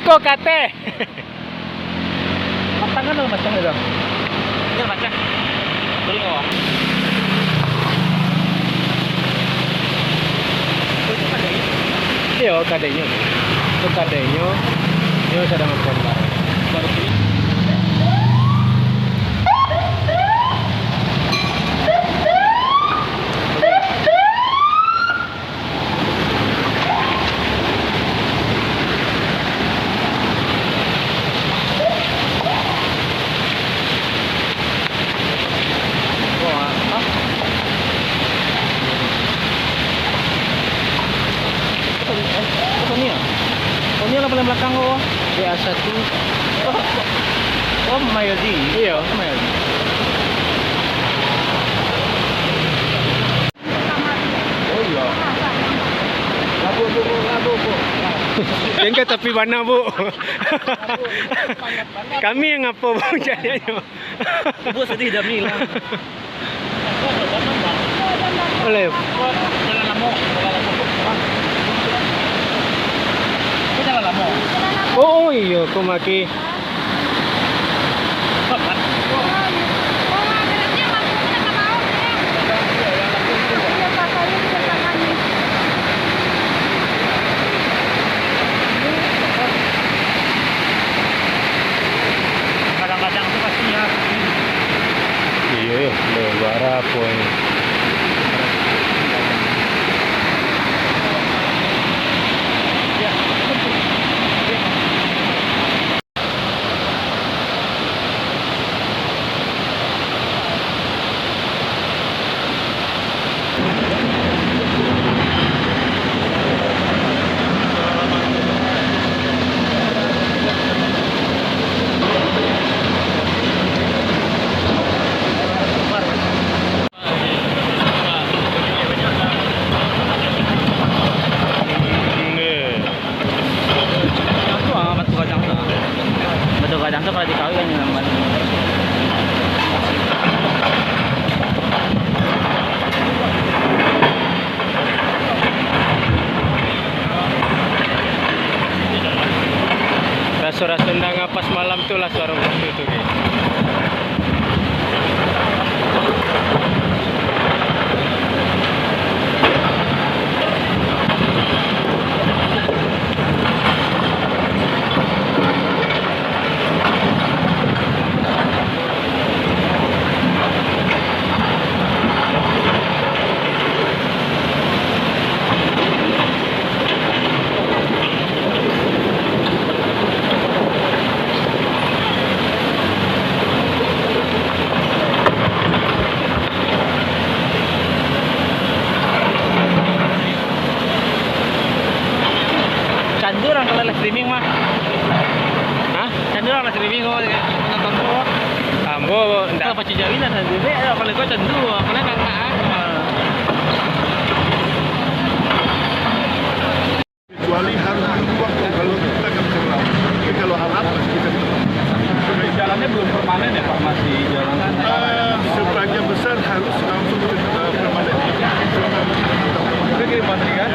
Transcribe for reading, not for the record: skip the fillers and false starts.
Iko kate. Matangan lo macam itu. Iya baca. Beli nggak? Iya kadenya. Itu kadenya. Dia sedang ngepon barang. Baru beli. Ini yang paling belakang oh. Biasa tuh. Oh, Mayodi. Iya. Mayodi. Oh iya. Labu bu. Enggak tapi mana bu? Kami yang apa bu jadinya? Ibu sedih dah ni lah. Boleh. Jalan lama. Jalan lama. Oh iya, kau maki. Kadang-kadang tu pasti ya. Iya, lebar apa ini? Kadang tu kalau dikawin kan yang mana? Rasa-rasa ndang pas malam tuh lah suara waktu itu. Candu orang kalau live streaming mah. Hah? Candu orang live streaming oh nonton tu. Ambo ndak Kalau pacu jawin ada bebe kalau kau candu kalau kan kecuali harus menunggu waktu kalau kita kan bisa tapi kalau hal apa kita jalannya belum permanen ya Pak, masih jalan sebagian besar harus langsung permanen itu kirim baterai kan?